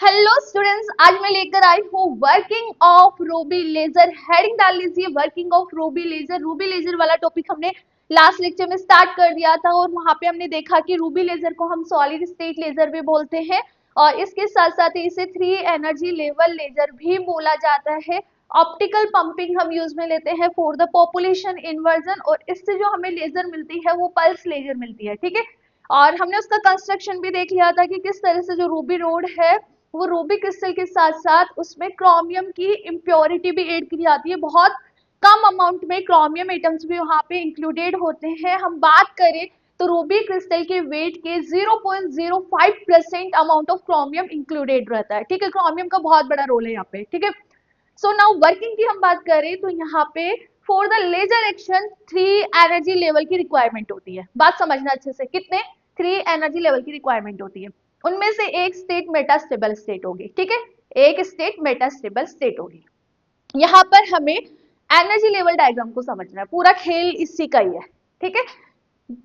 Hello students, आज मैं लेकर आई हूँ working of ruby laser. Heading डाल लीजिए working of ruby laser. Ruby laser वाला टॉपिक हमने लास्ट लेक्चर में स्टार्ट कर दिया था और वहां पे हमने देखा कि रूबी लेजर को हम सॉलिड स्टेट लेजर भी बोलते हैं और इसके साथ साथ इसे 3 एनर्जी लेवल लेजर भी बोला जाता है। ऑप्टिकल पंपिंग हम यूज में लेते हैं फॉर द पॉपुलेशन इन्वर्जन और इससे जो हमें लेजर मिलती है वो पल्स लेजर मिलती है। ठीक है, और हमने उसका कंस्ट्रक्शन भी देख लिया था कि किस तरह से जो रूबी रोड है वो रूबी क्रिस्टल के साथ साथ उसमें क्रोमियम की इम्प्योरिटी भी ऐड की जाती है। बहुत कम अमाउंट में क्रोमियम एटम्स भी वहां पे इंक्लूडेड होते हैं। हम बात करें तो रूबी क्रिस्टल के वेट के 0.05% अमाउंट ऑफ क्रोमियम इंक्लूडेड रहता है। ठीक है, क्रोमियम का बहुत बड़ा रोल है यहाँ पे। ठीक है, सो नाउ वर्किंग की हम बात करें तो यहाँ पे for the laser action 3 energy level की रिक्वायरमेंट होती है। बात समझना अच्छे से, कितने 3 एनर्जी लेवल की रिक्वायरमेंट होती है। उनमें से एक स्टेट मेटास्टेबल स्टेट होगी। ठीक है, एक स्टेट मेटास्टेबल स्टेट होगी। यहाँ पर हमें एनर्जी लेवल डायग्राम को समझना है, पूरा खेल इसी का ही है। ठीक है,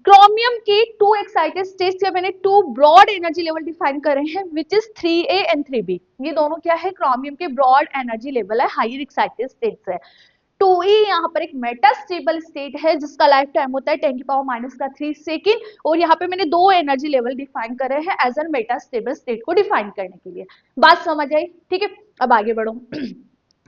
क्रोमियम की 2 एक्साइटेड स्टेट्स या मैंने 2 ब्रॉड एनर्जी लेवल डिफाइन करे हैं which is 3A and 3B। ये दोनों क्या है, क्रोमियम के ब्रॉड एनर्जी लेवल है, हायर एक्साइटेड स्टेट्स है। 2E यहाँ पर एक मेटास्टेबल स्टेट है जिसका लाइफ टाइम होता है 10⁻³ सेकेंड और यहाँ पे मैंने 2 एनर्जी लेवल डिफाइन करे हैं एज एन मेटास्टेबल स्टेट को डिफाइन करने के लिए। बात समझ आई? ठीक है, अब आगे बढ़ो।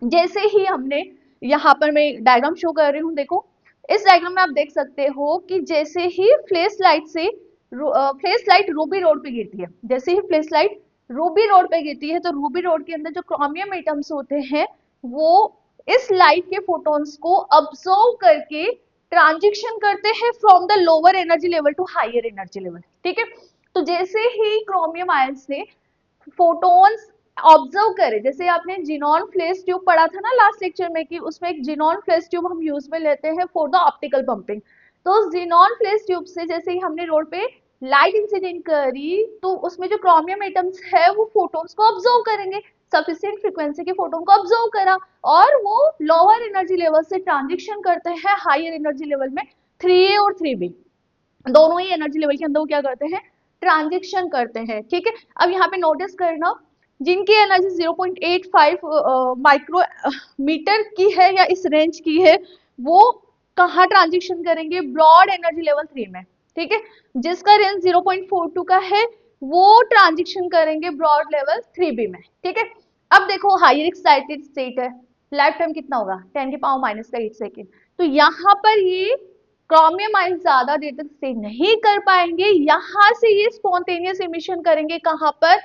जैसे ही हमने यहाँ पर मैं डायग्राम शो कर रही हूँ, देखो इस डायग्राम में आप देख सकते हो कि जैसे ही फ्लैश लाइट से फ्लैश लाइट रूबी रोड पे गिरती है, जैसे ही फ्लैश लाइट रूबी रोड पे गिरती है तो रूबी रोड के अंदर जो क्रोमियम एटम्स होते हैं वो इस लाइट के फोटॉन्स को अब्सॉर्ब करके ट्रांजिशन करते हैं from the lower energy level to higher energy level. ठीक है, तो जैसे ही क्रोमियम आयंस ने फोटॉन्स ऑब्जर्व करे, जैसे आपने जिनॉन फ्लैश ट्यूब पढ़ा था ना लास्ट लेक्चर में कि उसमें एक जिनॉन फ्लैश ट्यूब हम यूज में लेते हैं फॉर द ऑप्टिकल पंपिंग। तो उस जिनॉन फ्लैश ट्यूब से जैसे ही हमने रोड पे लाइट इंसिडेंट करी तो उसमें जो क्रोमियम एटम्स है वो फोटॉन्स को ऑब्जर्व करेंगे, सफिशिएंट फ्रीक्वेंसी के फोटोन को ऑब्जर्व करा और वो लोअर एनर्जी लेवल से ट्रांजिशन करते हैं हायर एनर्जी लेवल में। 3A और 3B दोनों ही एनर्जी लेवल के अंदर वो क्या करते हैं, ट्रांजिशन करते हैं। ठीक है, अब यहाँ पे नोटिस करना जिनकी एनर्जी 0.85 माइक्रो मीटर की है या इस रेंज की है वो कहाँ ट्रांजिशन करेंगे, ब्रॉड एनर्जी लेवल 3 में। ठीक है, जिसका रेंज 0.42 का है वो ट्रांजिशन करेंगे ब्रॉड लेवल 3B में। ठीक है, अब देखो हायर एक्साइटेड स्टेट है, लाइफ टाइम कितना होगा 10⁻⁸ सेकेंड। तो यहाँ पर ये क्रोमियम आयन ज्यादा देर तक स्टे नहीं कर पाएंगे, यहाँ से ये स्पॉन्टेनियस इमिशन करेंगे कहाँ पर,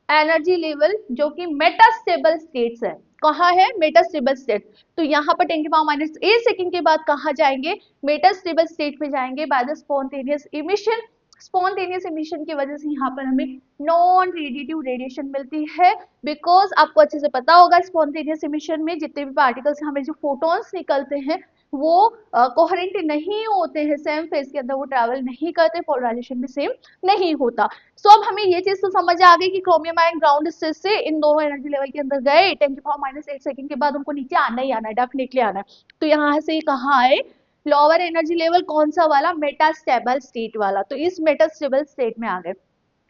एनर्जी लेवल जो कि मेटास्टेबल स्टेट्स है। कहाँ है, मेटास्टेबल स्टेट। तो यहाँ पर 10⁻⁸ सेकेंड के बाद कहाँ जाएंगे, मेटास्टेबल स्टेट में जाएंगे bye the spontaneous emission. Spontaneous emission की वजह से यहाँ पर हमें नॉन रेडिएटिव रेडिएशन मिलती है। बिकॉज आपको अच्छे से पता होगा स्पॉन्टेनियस इमिशन में जितने भी पार्टिकल्स हमें जो फोटॉन्स निकलते हैं वो कोहेरेंट नहीं होते हैं, सेम फेज के अंदर वो ट्रैवल नहीं करते, पोलराइजेशन भी सेम नहीं होता। सो अब हमें ये चीज तो समझ आ गई कि क्रोमियम आयन ग्राउंड स्टेट से इन दोनों एनर्जी लेवल के अंदर गए 10⁻⁸ सेकेंड के बाद उनको नीचे आना ही आना है, डेफिनेटली आना है। तो यहाँ से कहाँ आए, लोअर एनर्जी लेवल कौन सा वाला, मेटास्टेबल स्टेट वाला। तो इस मेटास्टेबल स्टेट में आ गए।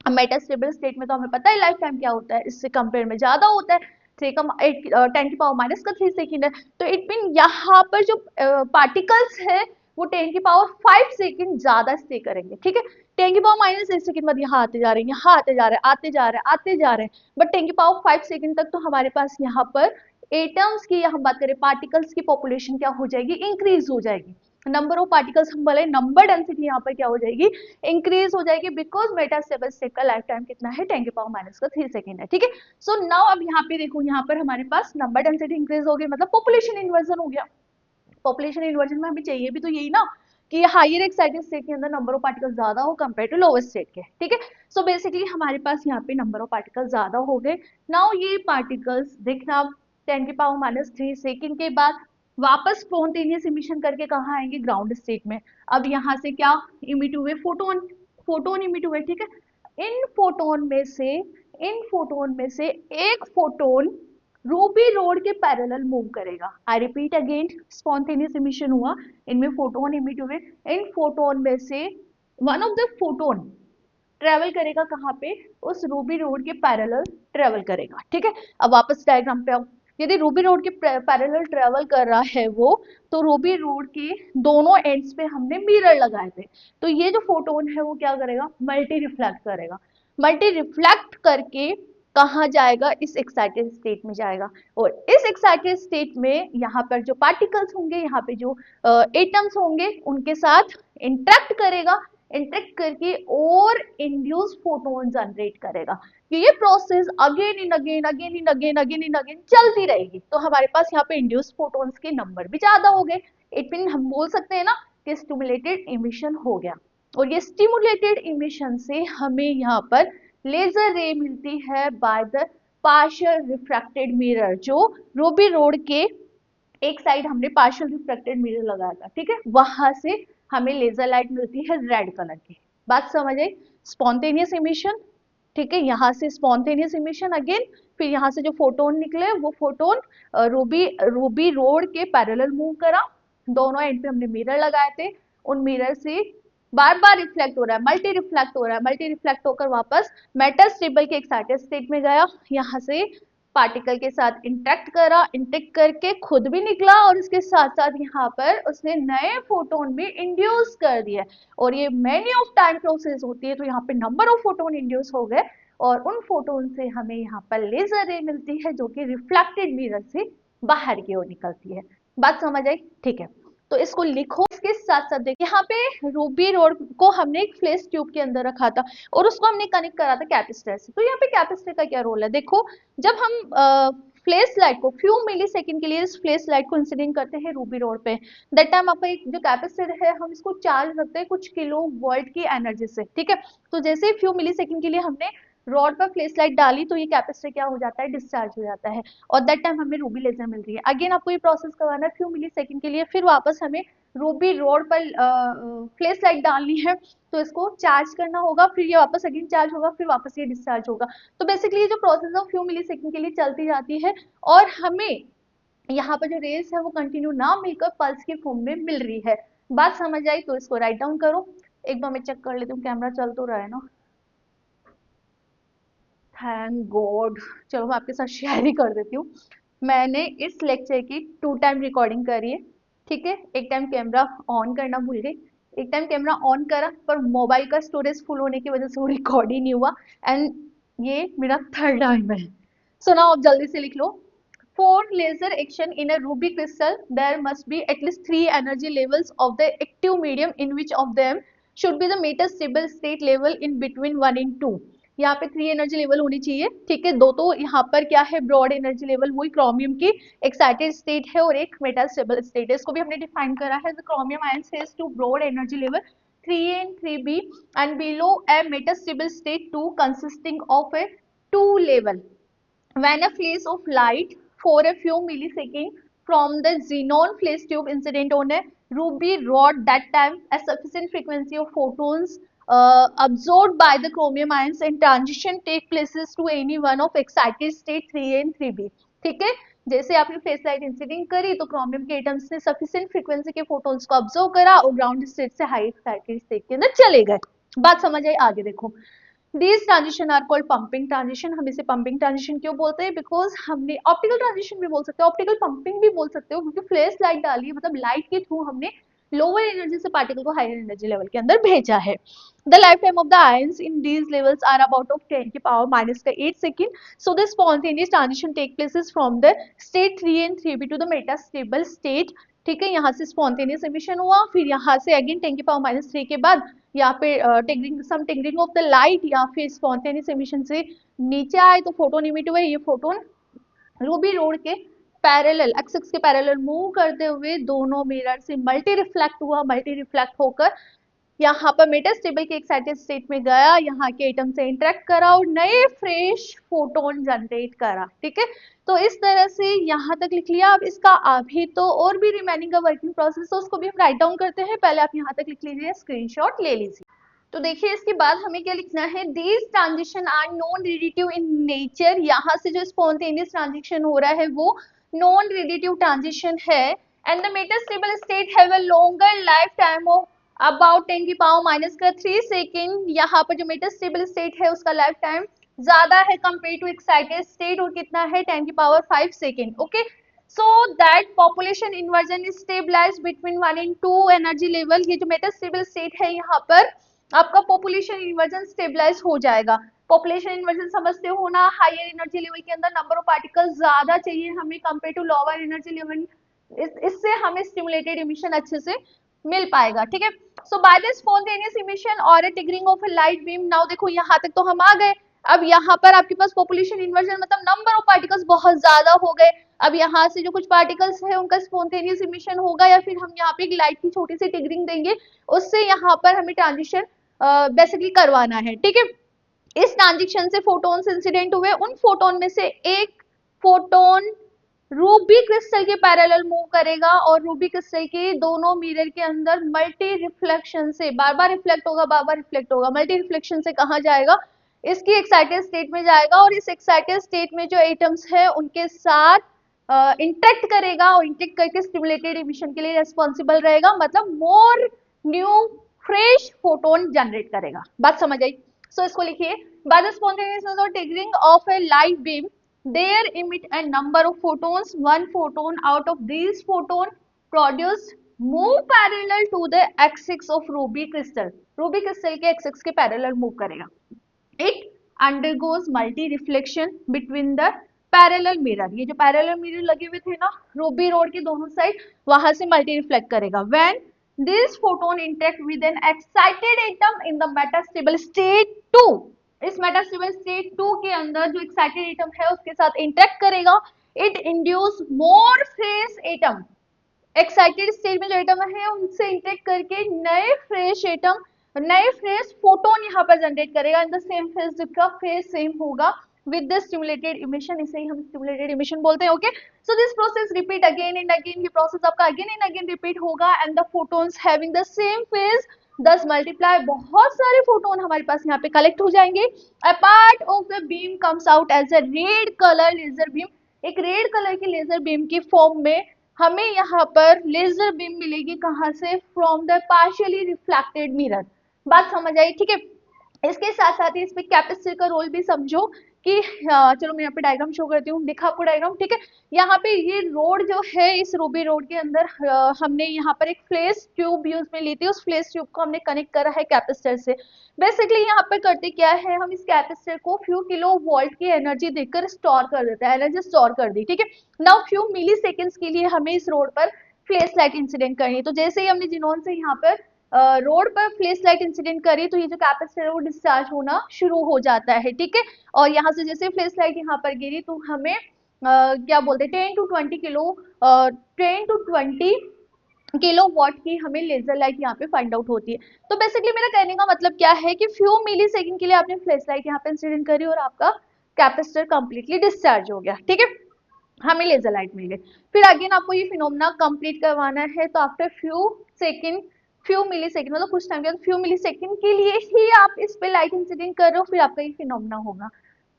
अब मेटास्टेबल स्टेट में तो हमें पता है लाइफ टाइम क्या होता है, इससे कंपेयर में ज्यादा होता है, 10⁻³ सेकेंड है। तो इट मीन यहाँ पर जो पार्टिकल्स है वो 10⁵ सेकेंड ज्यादा स्टे करेंगे। ठीक है, 10⁻⁸ सेकेंड बाद यहाँ आते जा रहे हैं, यहाँ आते जा रहे हैं, आते जा रहे हैं, आते जा रहे हैं, बट 10⁵ सेकेंड तक तो हमारे पास यहाँ पर एटम्स की या हम बात करें पार्टिकल्स की पॉपुलेशन क्या हो जाएगी, इंक्रीज हो जाएगी। नंबर ऑफ पार्टिकल्स हम बोले, नंबर डेंसिटी यहाँ पर क्या हो जाएगी, इंक्रीज हो जाएगी। बिकॉज मेटास्टेबल स्टेट का लाइफ टाइम कितना है 10⁻³ सेकेंड है। ठीक है, सो नाउ अब यहाँ पे देखो, यहाँ पर हमारे पास नंबर डेंसिटी इंक्रीज हो गई, मतलब पॉपुलेशन इन्वर्जन हो गया। पॉपुलेशन इन्वर्जन में हमें चाहिए भी तो यही ना कि हायर एक्साइटेड स्टेट के अंदर नंबर ऑफ पार्टिकल ज्यादा हो कंपेयर टू लोअर स्टेट के। ठीक है, सो बेसिकली हमारे पास यहाँ पे नंबर ऑफ पार्टिकल ज्यादा हो गए। नाउ ये पार्टिकल्स देखना 10⁻³ सेकेंड के बाद वापस स्पॉन्टेनियस इमिशन करके कहाँ आएंगे, ग्राउंड स्टेट में। अब यहाँ से क्या इमिट हुए, फोटोन, फोटोन इमिट हुए। ठीक है, इन फोटोन में से एक फोटोन रूबी रोड के पैरेलल मूव करेगा। I repeat again, spontaneous emission हुआ, इनमें फोटोन इमिट हुए, इन फोटोन में से one of the photon travel करेगा कहाँ पे, उस रूबी रोड के पैरेलल ट्रेवल करेगा। ठीक है, अब वापस डायग्राम पे आओ। यदि रूबी रोड के पैरेलल ट्रेवल कर रहा है वो, तो रूबी रोड के दोनों एंड्स पे हमने मिरर लगाए थे, तो ये जो फोटोन है वो क्या करेगा, मल्टी रिफ्लेक्ट करेगा। मल्टी रिफ्लेक्ट करके कहाँ जाएगा, इस एक्साइटेड स्टेट में जाएगा। और इस एक्साइटेड स्टेट में यहाँ पर जो पार्टिकल्स होंगे, यहाँ पे जो एटम्स होंगे, उनके साथ इंटरेक्ट करेगा। इंटरेक्ट करके और इंड्यूस फोटोन जनरेट करेगा। कि ये process again in again again in again again in again चलती रहेगी। तो हमारे पास यहाँ पे इंड्यूस फोटोन्स के नंबर भी ज्यादा हो गए। इट मीन हम बोल सकते हैं ना कि स्टिमुलेटेड इमिशन हो गया। और ये स्टिमुलेटेड इमिशन से हमें यहाँ पर लेजर रे मिलती है by the partial refracted mirror, जो रूबी रोड के एक साइड हमने पार्शियल रिफ्रैक्टेड मिरर लगाया था। ठीक है, वहां से हमें लेजर लाइट मिलती है रेड कलर की। बात समझ आई। स्पॉन्टेनियस इमिशन, ठीक है, यहाँ से स्पॉन्टेनियस इमिशन अगेन, फिर यहाँ से जो फोटोन निकले वो फोटोन रूबी रोड के पैरेलल मूव करा, दोनों एंड पे हमने मिरर लगाए थे, उन मिरर से बार बार रिफ्लेक्ट हो रहा है, मल्टी रिफ्लेक्ट हो रहा है, मल्टी रिफ्लेक्ट होकर वापस मेटास्टेबल के एक्साइटेड स्टेट में गया, यहाँ से पार्टिकल के साथ इंटरेक्ट करा, इंटरेक्ट करके खुद भी निकला और इसके साथ साथ यहाँ पर उसने नए फोटोन भी इंड्यूस कर दिए। और ये मैनी ऑफ टाइम प्रोसेस होती है, तो यहाँ पे नंबर ऑफ फोटोन इंड्यूस हो गए और उन फोटोन से हमें यहाँ पर लेजर रे मिलती है, जो कि रिफ्लेक्टेड मिरर से बाहर की ओर निकलती है। बात समझ आई। ठीक है, तो इसको लिखो। इसके साथ साथ देखिए यहाँ पे रूबी रोड को हमने एक फ्लेश ट्यूब के अंदर रखा था और उसको हमने कनेक्ट करा था कैपेसिटर से। तो यहाँ पे कैपेसिटर का क्या रोल है, देखो जब हम फ्लैश लाइट को फ्यू मिली सेकेंड के लिए इस फ्लैश लाइट को इंसिडेंट करते हैं रूबी रोड पे, दैट टाइम आपका एक जो कैपेसिटर है हम इसको चार्ज रखते हैं कुछ किलो वोल्ट की एनर्जी से। ठीक है, तो जैसे फ्यू मिली सेकेंड के लिए हमने रॉड पर फ्लैश लाइट डाली तो ये कैपेसिटर क्या हो जाता है, डिस्चार्ज हो जाता है और दैट टाइम हमें रूबी लेजर मिल रही है। अगेन आपको ये प्रोसेस करवाना है फ्यू मिली सेकेंड के लिए, फिर वापस हमें रूबी रोड पर फ्लैश लाइट डालनी है, तो इसको चार्ज करना होगा, फिर ये वापस अगेन चार्ज होगा, फिर वापस ये डिस्चार्ज होगा। तो बेसिकली ये जो प्रोसेस है फ्यू मिली सेकेंड के लिए चलती जाती है और हमें यहाँ पर जो रेस है वो कंटिन्यू ना मिलकर पल्स के फॉर्म में मिल रही है। बात समझ आई, तो इसको राइट डाउन करो। एक बार मैं चेक कर लेती हूँ कैमरा चल तो रहा है ना, थैंक गॉड। चलो मैं आपके साथ शेयर ही कर देती हूँ। मैंने इस लेक्चर की 2 टाइम रिकॉर्डिंग करी है। ठीक है, एक टाइम कैमरा ऑन करना भूल गई, एक टाइम कैमरा ऑन करा पर मोबाइल का स्टोरेज फुल होने की वजह से वो रिकॉर्ड ही नहीं हुआ एंड ये मेरा 3rd टाइम है। सो नाउ आप जल्दी से लिख लो। For laser action in a Ruby crystal, there must be at least 3 energy levels of the active medium in which of them should be the metastable state level in between 1 and 2। यहाँ पे 3 energy level होनी चाहिए। ठीक है, दो तो यहाँ पर क्या है, ब्रॉड एनर्जी लेवल वही क्रोमियम की एक्साइटेड स्टेट है और एक मेटास्टेबल स्टेट है। इसको भी हमने डिफाइन करा है, chromium ion says to broad energy level 3A and 3B and below a metastable state 2 consisting of a 2 level। When a flash of light for a few milliseconds from the xenon flash tube incident on a ruby rod, that time a sufficient frequency of photons absorbed by the chromium ions and transition take places to any one of excited state 3A and 3B। ठीक है, जैसे आपने flash light incident करी तो chromium के atoms ने sufficient frequency के photons को ऑब्जर्व करा और ग्राउंड स्टेट से हाई एक्साइटेड स्टेट के अंदर चले गए। बात समझ आई, आगे देखो। These transition are called pumping transition। हम इसे pumping transition क्यों बोलते हैं, बिकॉज हमने ऑप्टिकल ट्रांजिशन भी बोल सकते हो, ऑप्टिकल पंपिंग भी बोल सकते हो, क्योंकि फ्लैश लाइट डाली है मतलब लाइट के थ्रू हमने लोअर एनर्जी से पार्टिकल को हायर एनर्जी लेवल के अंदर भेजा है। The lifetime of the ions in these levels are about of 10 की power minus का 8 second। So the spontaneous transition take places from the state 3 and 3B to the metastable state। ठीक है, यहाँ से स्पॉन्टेनियस एमिशन हुआ, फिर यहाँ से अगेन 10 की पावर माइनस 3 के बाद यहाँ पे टिंगरिंग ऑफ द लाइट या फिर स्पॉन्टेनियस एमिशन से नीचे आए तो फोटोन इमिट हुए। ये फोटोन रूबी रोड के पैरेलल एक्सिस के पैरेलल मूव करते हुए दोनों मिरर से मल्टी रिफ्लेक्ट हुआ, मल्टी रिफ्लेक्ट होकर यहाँ पर मेटास्टेबल के एक्साइटेड स्टेट में गया, यहाँ के एटम से इंटरेक्ट करा और नए फ्रेश फोटोन जनरेट करा। ठीक है, तो इस तरह से यहाँ तक लिख लिया। अब इसका अभी तो और भी रिमेनिंग का वर्किंग प्रोसेस है, उसको भी हम राइट डाउन करते हैं। पहले आप यहाँ तक लिख लीजिए, स्क्रीनशॉट ले लीजिए। तो देखिए इसके बाद हमें क्या लिखना है, these transition are non radiative in nature. यहाँ से जो स्पॉन्टेनियस ट्रांजिशन हो रहा है वो नॉन रेडिटिव ट्रांजिशन है and the metastable state have a longer life time of about 10 की पावर माइनस का 3 सेकेंड। यहाँ पर जो मेटास्टेबल स्टेट है उसका लाइफ टाइम ज्यादा है कंपेयर टू एक्साइटेड स्टेट, और कितना है 10 की power 5 second. Okay, so that population inversion is stabilize between 1 and 2 energy level. ये जो मेटास्टेबल स्टेट है यहाँ पर आपका पॉपुलेशन इन्वर्जन स्टेबलाइज हो जाएगा। पॉपुलेशन इन्वर्जन समझते हो ना, हायर एनर्जी लेवल के अंदर नंबर ऑफ पार्टिकल्स ज्यादा चाहिए हमें compare to lower energy level, इससे हमें स्टिमुलेटेड इमिशन अच्छे से मिल पाएगा। ठीक है, so by the spontaneous emission और a triggering of a light beam. Now देखो यहाँ तक तो हम आ गए। अब यहाँ पर आपके पास पॉपुलेशन इन्वर्जन मतलब नंबर ऑफ पार्टिकल्स बहुत ज्यादा हो गए। अब यहाँ से जो कुछ पार्टिकल्स है उनका स्पॉन्टेनियस इमिशन होगा, या फिर हम यहाँ पे एक लाइट की छोटी सी ट्रिगरिंग देंगे, उससे यहाँ पर हमें ट्रांजिशन बेसिकली करवाना है। ठीक है, इस ट्रांजिशन से फोटोन्स इंसिडेंट हुए, उन फोटोन में से एक फोटोन रूबी क्रिस्टल के पैरेलल मूव करेगा, और रूबी क्रिस्टल के दोनों मिरर के अंदर मल्टी रिफ्लेक्शन से बार बार रिफ्लेक्ट होगा, बार बार रिफ्लेक्ट होगा। मल्टी रिफ्लेक्शन से कहाँ जाएगा, इसकी एक्साइटेड स्टेट में जाएगा, और इस एक्साइटेड स्टेट में जो एटम्स है उनके साथ इंटरेक्ट करेगा, और इंटरेक्ट करके स्टिमुलेटेड इमिशन के लिए रेस्पॉन्सिबल रहेगा, मतलब more new fresh photon generate करेगा। बात समझ आई? सो इसको लिखिए, बाय द स्पॉन्टेनियस और triggering of a light beam there emit a number of photons. One photon out of these photon produced move parallel to the axis of ruby crystal. ruby crystal के axis के parallel move करेगा। It undergoes multi reflection between the parallel mirror. ये जो parallel mirror लगे हुए थे ना Ruby road के दोनों साइड, वहां से multi reflect करेगा। When this photon interact with an excited atom in the metastable state 2, इस मेटास्टेबल स्टेट 2 के अंदर जो एक्साइटेड एटम है उसके साथ इंटरेक्ट करेगा, it induce more fresh atom. Excited state में जो एटम है उनसे इंटरेक्ट करके नए फ्रेश एटम, नए फ्रेश फोटोन यहाँ पर जनरेट करेगा इन द सेम फेज, जिसका फेज सेम होगा विद द स्टिमुलेटेड इमिशन। इसे ही हम स्टिमुलेटेड इमिशन बोलते हैं। Okay, so this process repeat again and again. ये प्रोसेस आपका अगेन एंड अगेन रिपीट होगा, and the photons having the same phase दस मल्टीप्लाई, बहुत सारे फोटोन हमारे पास यहाँ पे कलेक्ट हो जाएंगे। A part of the beam comes out as a red colour laser beam. एक रेड कलर की लेजर बीम की फॉर्म में हमें यहाँ पर लेजर बीम मिलेगी, कहाँ से, from the partially reflected mirror. बात समझ आई? ठीक है, इसके साथ साथ ही इसमें कैपेसिटर का रोल भी समझो कि चलो मैं यहाँ पे डायग्राम शो करती हूँ, दिखा आपको डायग्राम। ठीक है, यहाँ पे ये रोड जो है, इस रूबी रोड के अंदर हमने यहाँ पर एक फ्लैश ट्यूब यूज में ली थी, उस फ्लैश ट्यूब को हमने कनेक्ट करा है कैपेसिटर से। बेसिकली यहाँ पर करते क्या है, हम इस कैपेसिटर को फ्यू किलो वोल्ट की एनर्जी देकर स्टोर कर देते हैं, एनर्जी स्टोर कर दी। ठीक है, नाउ फ्यू मिली सेकेंड्स के लिए हमें इस रोड पर फ्लैश लाइट इंसिडेंट करनी है। तो जैसे ही हमने जिनोन से यहाँ पर रोड पर फ्लैश लाइट इंसिडेंट करी, तो ये जो कैपेसिटर है वो डिस्चार्ज होना शुरू हो जाता है। ठीक है, और यहाँ से जैसे फ्लैश लाइट यहाँ पर गिरी तो हमें क्या बोलते हैं 10 to 20 किलो वॉट की हमें लेजर लाइट यहाँ पे फाइंड आउट होती है। तो बेसिकली मेरा कहने का मतलब क्या है कि फ्यू मिली सेकेंड के लिए आपने फ्लैश लाइट यहाँ पे इंसिडेंट करी और आपका कैपेसिटर कंप्लीटली डिस्चार्ज हो गया। ठीक है, हमें लेजर लाइट मिल गई। फिर अगेन आपको ये फिनोमेना कंप्लीट करवाना है, तो आफ्टर फ्यू मिली सेकेंड मतलब कुछ टाइम के बाद फ्यू मिली सेकेंड के लिए ही आप इस पे लाइट इंसिडेंट कर रहे हो, फिर आपका ये फिनोमेना होगा।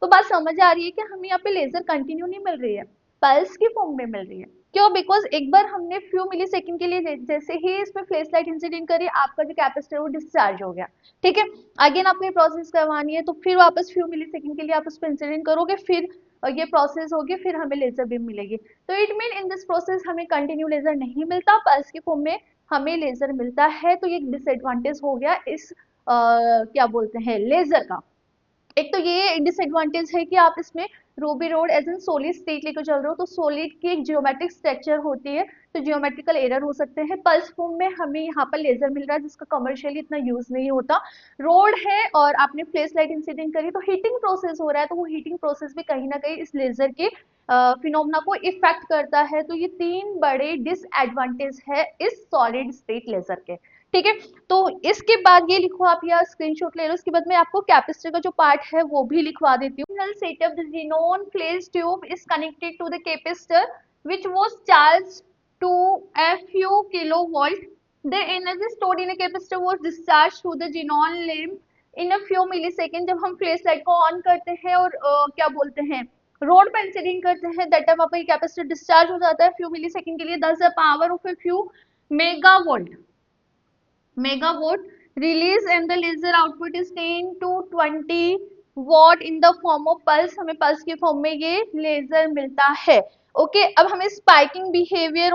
तो बात समझ आ रही है कि हमें यहाँ पे लेजर कंटिन्यू नहीं मिल रही है, पल्स की फॉर्म में मिल रही है। क्यों? बिकॉज एक बार हमने फ्यू मिली सेकेंड के लिए जैसे ही इस पे फ्लैश लाइट इंसिडेंट करी, आपका जो कैपेसिटर वो डिस्चार्ज हो गया। ठीक है, अगेन आपको ये प्रोसेस करवानी है, तो फिर वापस फ्यू मिली सेकेंड के लिए आप उस पर इंसिडेंट करोगे, फिर ये प्रोसेस होगी, फिर हमें लेजर बीम मिलेगी। तो it mean in this process हमें कंटिन्यू लेजर नहीं मिलता, पल्स की फॉर्म में हमें लेजर मिलता है। तो ये डिसएडवांटेज हो गया इस क्या बोलते हैं लेजर का। एक तो ये डिसएडवांटेज है कि आप इसमें ruby rod as an solid state लेकर चल रहे हो, तो सॉलिड की एक जियोमेट्रिक स्ट्रक्चर होती है, तो जियोमेट्रिकल एरर हो सकते हैं। पल्स फॉर्म में हमें यहाँ पर लेजर मिल रहा है जिसका कमर्शियली इतना यूज नहीं होता। रोड है और आपने फ्लैश लाइट इंसिडेंट करी, तो हीटिंग प्रोसेस हो रहा है, तो वो हीटिंग प्रोसेस भी कहीं ना कहीं इस लेजर के फिनोमेना को इफेक्ट करता है। तो ये तीन बड़े डिसएडवांटेज है इस सॉलिड स्टेट लेजर के। ठीक है, तो इसके बाद ये लिखो आप, या स्क्रीनशॉट ले लो, इसके बाद मैं आपको कैपेसिटर का जो पार्ट है वो भी लिखवा देती हूँ। Set up the xenon flash tube is connected to the capacitor which was charged to a few kilovolt. The energy stored in a capacitor was discharged through the xenon lamp in a few millisecond। जब हम flash light को on करते हैं और क्या बोलते हैं road पर इंसिडेंट करते हैं, दैट टाइम आपका कैपेसिटर डिस्चार्ज हो जाता है फ्यू मिली सेकेंड के लिए, 10 the power of a few megavolt. megawatt release and the laser output is 10 to 20 watt in the form of pulse, हमें पल्स के फॉर्म में ये लेजर मिलता है। ओके अब हमें spiking behaviour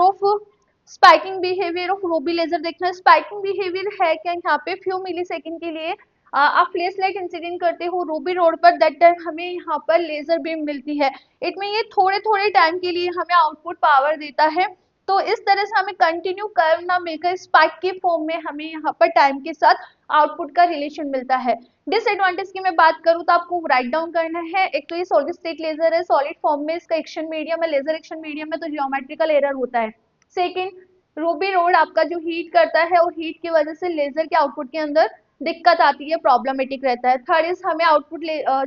of ruby laser देखना है। स्पाइकिंग बिहेवियर है क्या यहाँ पे, फ्यू मिली सेकेंड के लिए आप फ्लैश लाइट इंसिडेंट करते हो रूबी रोड पर, दैट टाइम हमें यहाँ पर लेजर बीम मिलती है। इट में ये थोड़े थोड़े टाइम के लिए हमें आउटपुट पावर देता है। तो इस तरह से हमें कंटिन्यू कर्व ना मिलकर स्पाइक के फॉर्म में हमें यहाँ पर टाइम के साथ आउटपुट का रिलेशन मिलता है। डिसएडवांटेज की मैं बात करूँ तो आपको राइट डाउन करना है। एक तो ये सॉलिड स्टेट लेजर है, सॉलिड फॉर्म में इसका एक्शन मीडियम है, लेजर एक्शन मीडियम है, तो जियोमेट्रिकल एरर होता है। सेकेंड, रूबी रोड आपका जो हीट करता है और हीट की वजह से लेजर के आउटपुट के अंदर दिक्कत आती है, प्रॉब्लमेटिक रहता है। थर्ड इज हमें आउटपुट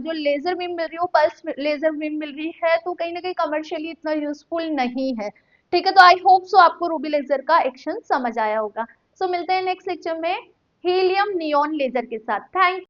जो लेजर बीम मिल रही है वो पल्स लेजर बीम मिल रही है, तो कहीं ना कहीं कमर्शियली इतना यूजफुल नहीं है। ठीक है, तो आई होप सो आपको रूबी लेजर का एक्शन समझ आया होगा। सो मिलते हैं नेक्स्ट लेक्चर में हीलियम नियॉन लेजर के साथ। थैंक